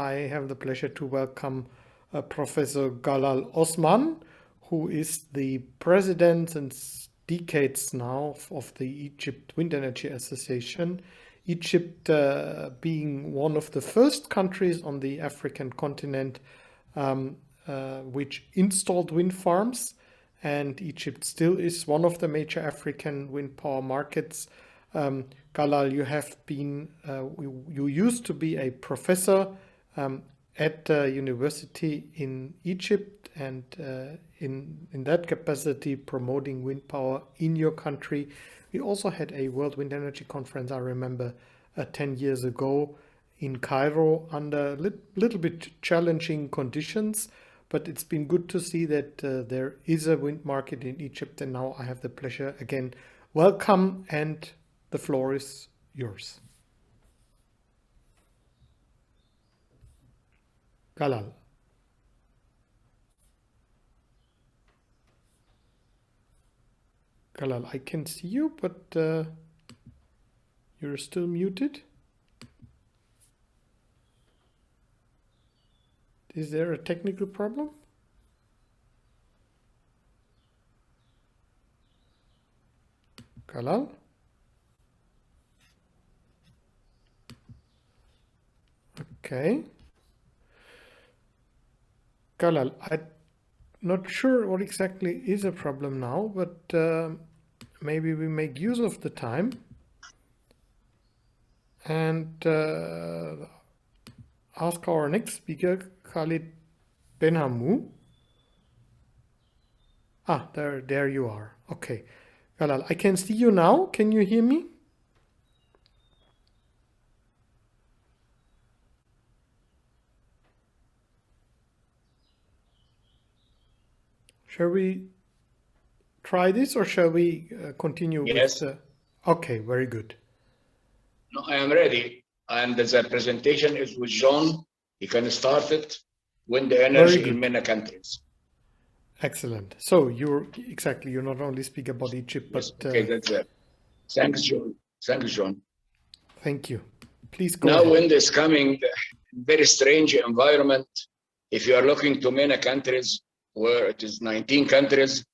I have the pleasure to welcome Professor Galal Osman, who is the president since decades now of the Egypt Wind Energy Association. Egypt being one of the first countries on the African continent which installed wind farms, and Egypt still is one of the major African wind power markets. Galal, you have been, you used to be a professor at a university in Egypt, and in that capacity promoting wind power in your country. We also had a World Wind Energy Conference, I remember, 10 years ago in Cairo under little bit challenging conditions, but it's been good to see that there is a wind market in Egypt, and now I have the pleasure again. Welcome, and the floor is yours. Galal. Galal, I can see you, but you're still muted. Is there a technical problem? Galal? Okay. Galal, I'm not sure what exactly is a problem now, but maybe we make use of the time and ask our next speaker, Khalid Benhamou. Ah, there you are. Okay. Galal, I can see you now. Can you hear me? Shall we try this, or shall we continue Yes. with the... Okay, very good. No, I am ready. And the presentation is with John. You can start it. Wind energy in many countries. Excellent. So you not only speak about Egypt, Yes, but... okay, that's it. Thanks, John. Thanks, John. Thank you. Please go now ahead. Wind is coming, very strange environment. If you are looking to many countries, where it is 19 countries,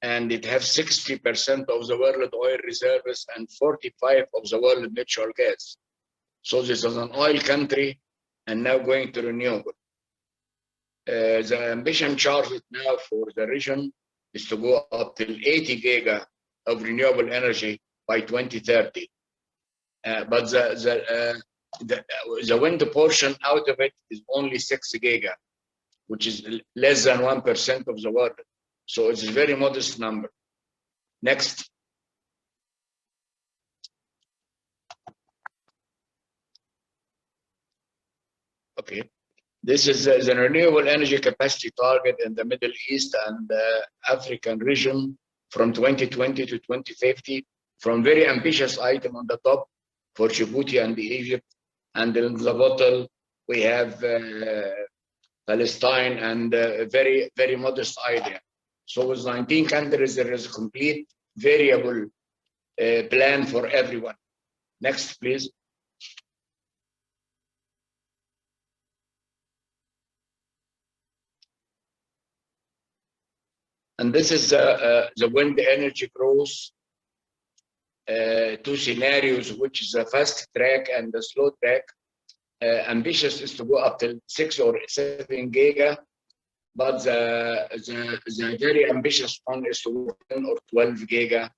and it has 60% of the world oil reserves and 45% of the world natural gas. So this is an oil country, and now going to renewable. The ambition charted now for the region is to go up till 80 giga of renewable energy by 2030. But the wind portion out of it is only 6 giga, which is less than 1% of the world. So it's a very modest number. Next. Okay. This is the renewable energy capacity target in the Middle East and African region from 2020 to 2050, from very ambitious item on the top for Djibouti and Egypt, and in the bottom we have Palestine, and a very, very modest idea. So with 19 countries, there is a complete variable plan for everyone. Next, please. And this is the wind energy growth, two scenarios, which is a fast track and the slow track. Ambitious is to go up to 6 or 7 giga, but the very ambitious one is to go 10 or 12 giga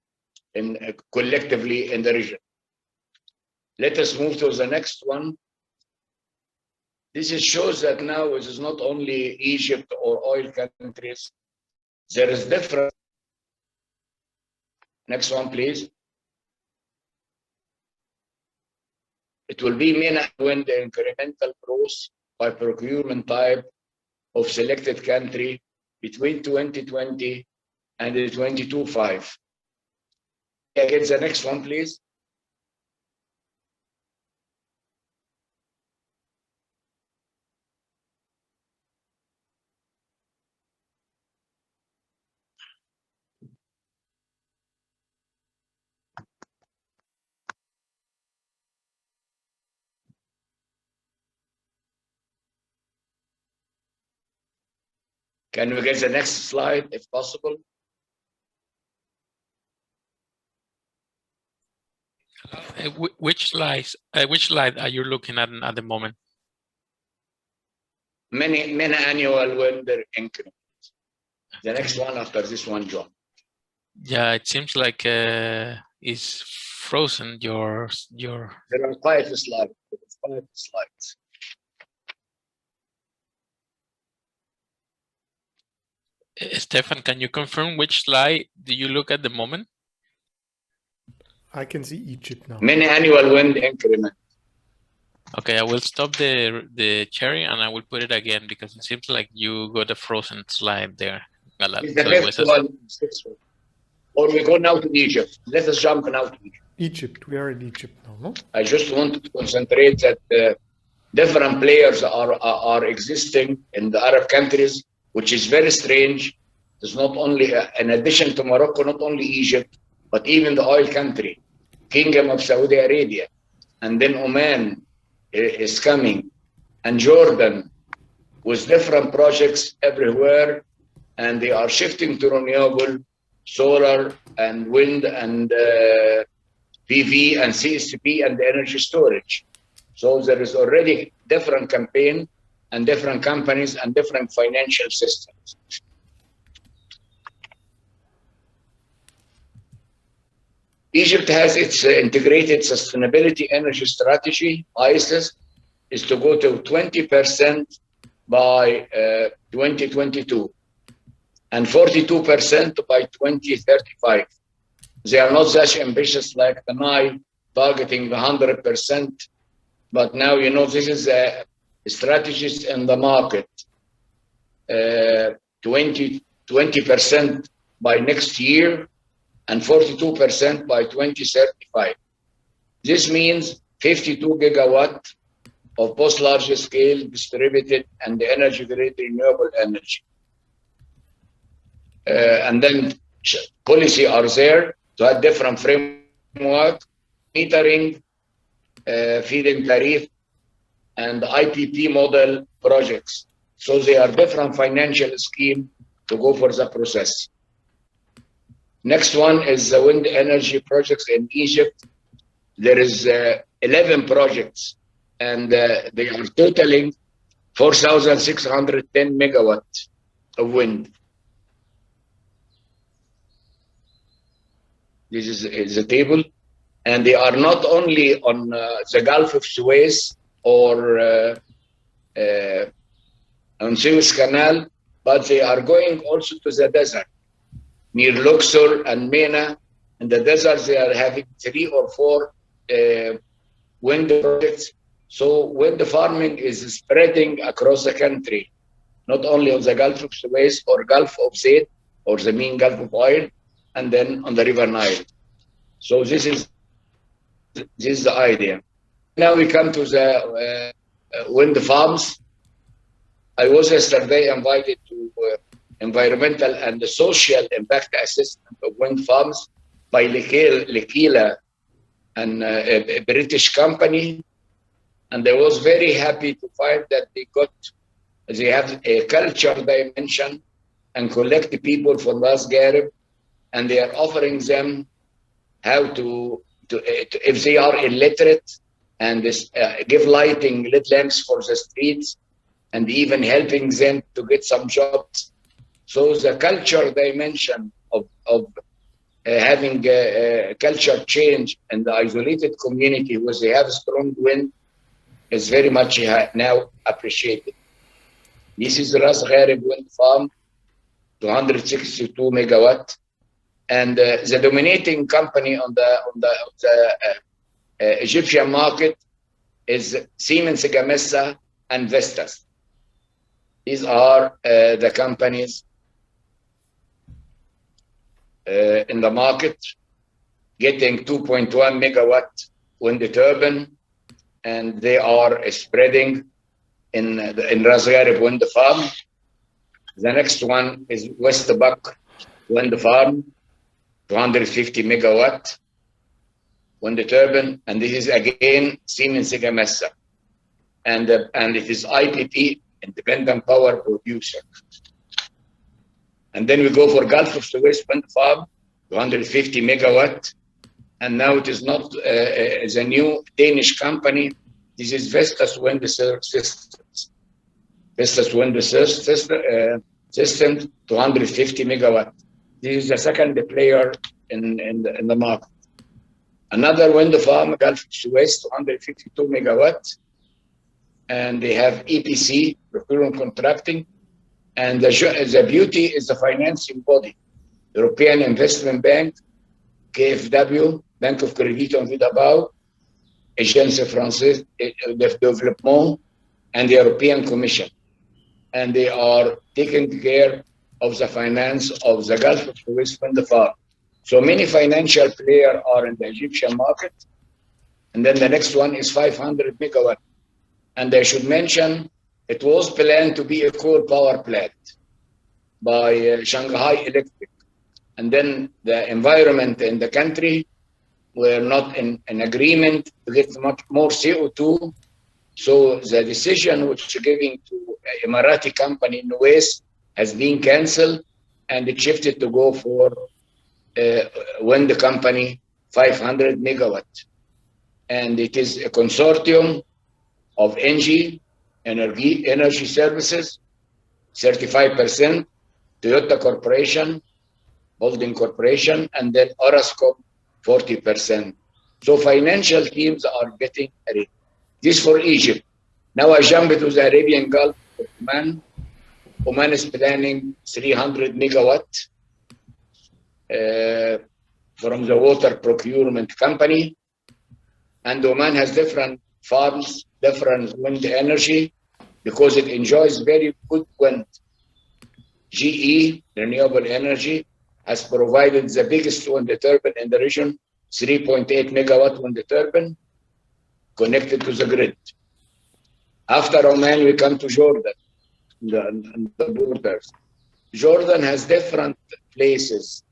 collectively in the region. Let us move to the next one. This shows that now it is not only Egypt or oil countries. There is different. Next one, please. It will be main wind incremental growth by procurement type of selected country between 2020 and 2025. Can I get the next one, please? Can we get the next slide if possible? Which slide are you looking at the moment? Many annual wind increments. The next one after this one, John. Yeah, it seems like it's frozen. Your. There are 5 slides. 5 slides. Stefan, can you confirm which slide do you look at the moment? I can see Egypt now. Many annual wind increment. Okay, I will stop the sharing and I will put it again because it seems like you got a frozen slide there, Galal. It's the fifth one. Or we go now to Egypt. Let us jump now to Egypt. Egypt, we are in Egypt now, no? I just want to concentrate that different players are existing in the Arab countries, which is very strange. It's not only, in addition to Morocco, not only Egypt, but even the oil country, Kingdom of Saudi Arabia, and then Oman is coming, and Jordan, with different projects everywhere, and they are shifting to renewable, solar and wind and PV and CSP and energy storage. So there is already different campaign and different companies and different financial systems. Egypt has its integrated sustainability energy strategy. ISIS is to go to 20% by 2022 and 42% by 2035. They are not such ambitious like the Nile, targeting 100%. But now, you know, this is a strategist in the market. 20% by next year and 42% by 2035. This means 52 gigawatt of both large scale distributed and energy grade renewable energy. And then policy are there to have different framework, metering, feed-in tariff, and IPP model projects. So they are different financial scheme to go for the process. Next one is the wind energy projects in Egypt. There is 11 projects, and they are totaling 4,610 megawatts of wind. This is a table, and they are not only on the Gulf of Suez or on Suez Canal, but they are going also to the desert. Near Luxor and Mena, in the desert, they are having 3 or 4 wind projects. So wind farming is spreading across the country, not only on the Gulf of Suez or Gulf of Zayt or the main Gulf of Oil, and then on the River Nile. So this is the idea. Now we come to the wind farms. I was yesterday invited to environmental and the social impact assessment of wind farms by Lekila, and a British company, and I was very happy to find that they have a culture dimension and collect people from Ras Garib, and they are offering them how to if they are illiterate, and give lighting, lit lamps for the streets, and even helping them to get some jobs. So the culture dimension of having a culture change in the isolated community where they have strong wind is very much now appreciated. This is Ras Gharib wind farm, 262 megawatt, and the dominating company on the Egyptian market is Siemens Gamesa and Vestas. These are the companies in the market, getting 2.1 megawatt wind turbine, and they are spreading in Ras Gharib wind farm. The next one is West Bak wind farm, 250 megawatt wind turbine, and this is again Siemens Gamesa, and it is IPP, independent power producer. And then we go for Gulf of Suez wind farm, 250 megawatt. And now it is not as a new Danish company. This is Vestas Wind Systems. Vestas Wind System, 250 megawatt. This is the second player in the market. Another wind farm, Gulf of Suez, 252 megawatt. And they have EPC, procurement contracting. And the beauty is the financing body. European Investment Bank, KfW, Bank of Crédit en Vidabao, Agence Française de Développement, and the European Commission. And they are taking care of the finance of the Gulf of Suez wind farm. So many financial players are in the Egyptian market. And then the next one is 500 megawatt. And I should mention, it was planned to be a coal power plant by Shanghai Electric. And then the environment in the country were not in agreement to get much more CO2. So the decision which giving to Emirati company in the West has been canceled, and it shifted to go for wind company 500 megawatt. And it is a consortium of ENGIE, Energy Services, 35%, Toyota Corporation, Holding Corporation, and then Orascom, 40%. So financial teams are getting ready. This for Egypt. Now I jump to the Arabian Gulf of Oman. Oman is planning 300 megawatt from the water procurement company. And Oman has different farms, different wind energy, because it enjoys very good wind. GE, Renewable Energy, has provided the biggest wind turbine in the region, 3.8 megawatt wind turbine, connected to the grid. After Oman, we come to Jordan, the borders. Jordan has different places,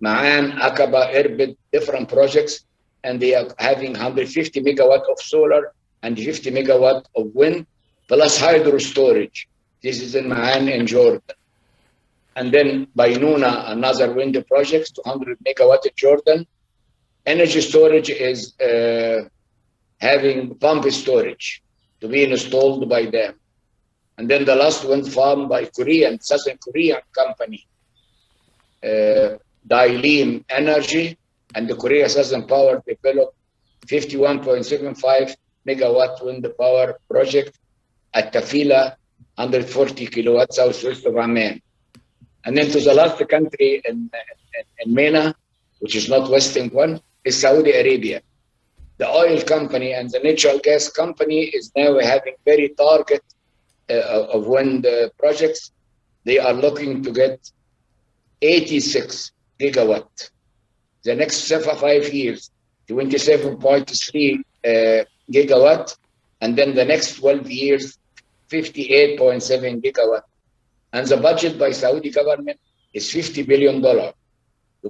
Ma'an, Aqaba, Irbid, different projects, and they are having 150 megawatt of solar and 50 megawatt of wind, plus hydro storage. This is in Ma'an in Jordan. And then Bainuna, another wind project, 200 megawatt in Jordan. Energy storage is having pump storage to be installed by them. And then the last wind farm by Southern Korean company, Dailim Energy, and the Korea Southern Power developed 51.75 megawatt wind power project at Tafila, 140 kilowatts southwest of Amman. And then to the last country in MENA, which is not Western one, is Saudi Arabia. The oil company and the natural gas company is now having very target of wind projects. They are looking to get 86 gigawatt. The next 5 years, 27.3 gigawatt, and then the next 12 years, 58.7 gigawatt. And the budget by Saudi government is $50 billion to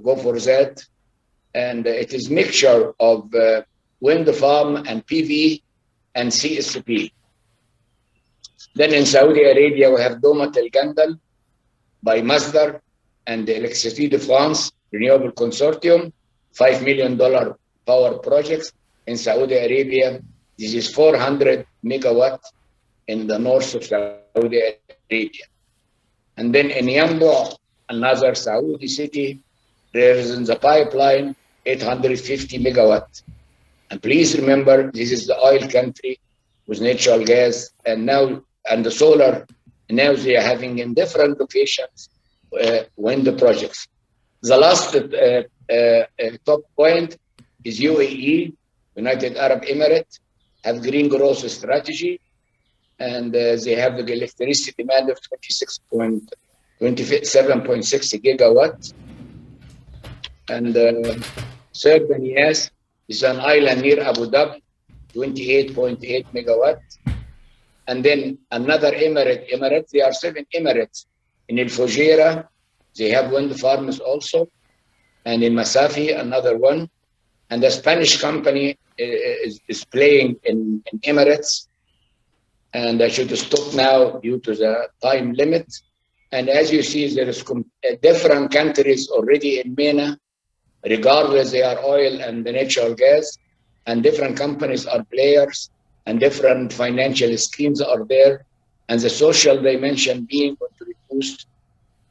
go for that. And it is mixture of wind farm and PV and CSP. Then in Saudi Arabia, we have Domat El Gandal by Masdar and the Electricité de France Renewable Consortium, $5 million power projects in Saudi Arabia. This is 400 megawatt in the north of Saudi Arabia. And then in Yanbu, another Saudi city, there is in the pipeline 850 megawatt. And please remember, this is the oil country with natural gas, and now and the solar. Now they are having in different locations wind projects. The last top point is UAE, United Arab Emirates, have green growth strategy, and they have the electricity demand of 27.6 gigawatt. And third Banias is an island near Abu Dhabi, 28.8 megawatt. And then another Emirates, there are 7 Emirates. In El Fujairah, they have wind farms also. And in Masafi, another one. And the Spanish company is playing in Emirates. And I should stop now due to the time limit. And as you see, there is different countries already in MENA, regardless they are oil and the natural gas, and different companies are players, and different financial schemes are there, and the social dimension being introduced.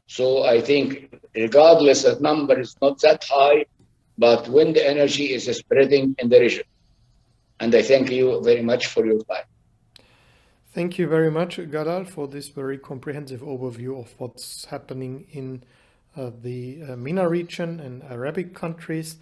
So I think regardless the number is not that high, but wind energy is spreading in the region. And I thank you very much for your time. Thank you very much, Galal, for this very comprehensive overview of what's happening in the MENA region and Arabic countries.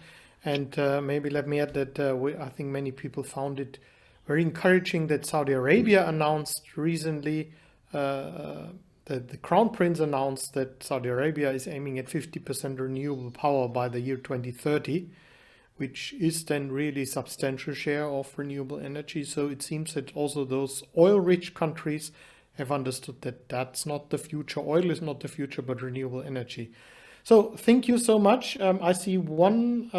And maybe let me add that I think many people found it very encouraging that Saudi Arabia announced recently, that the Crown Prince announced that Saudi Arabia is aiming at 50% renewable power by the year 2030, which is then really substantial share of renewable energy. So it seems that also those oil-rich countries have understood that that's not the future. Oil is not the future, but renewable energy. So thank you so much. I see one.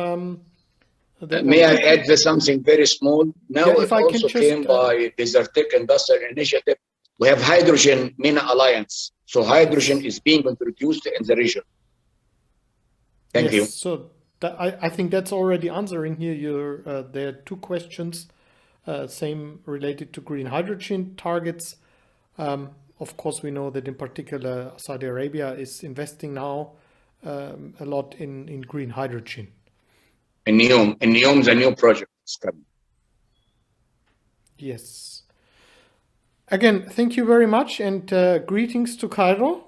May I add something very small? Now Yeah, it if I can also just, came by Desertec Industrial Initiative. We have Hydrogen MENA Alliance. So hydrogen is being introduced in the region. Thank you. So I think that's already answering here. There are two questions, same related to green hydrogen targets. Of course, we know that in particular Saudi Arabia is investing now a lot in green hydrogen. In NEOM, the new project is coming. Yes. Again, thank you very much, and greetings to Cairo.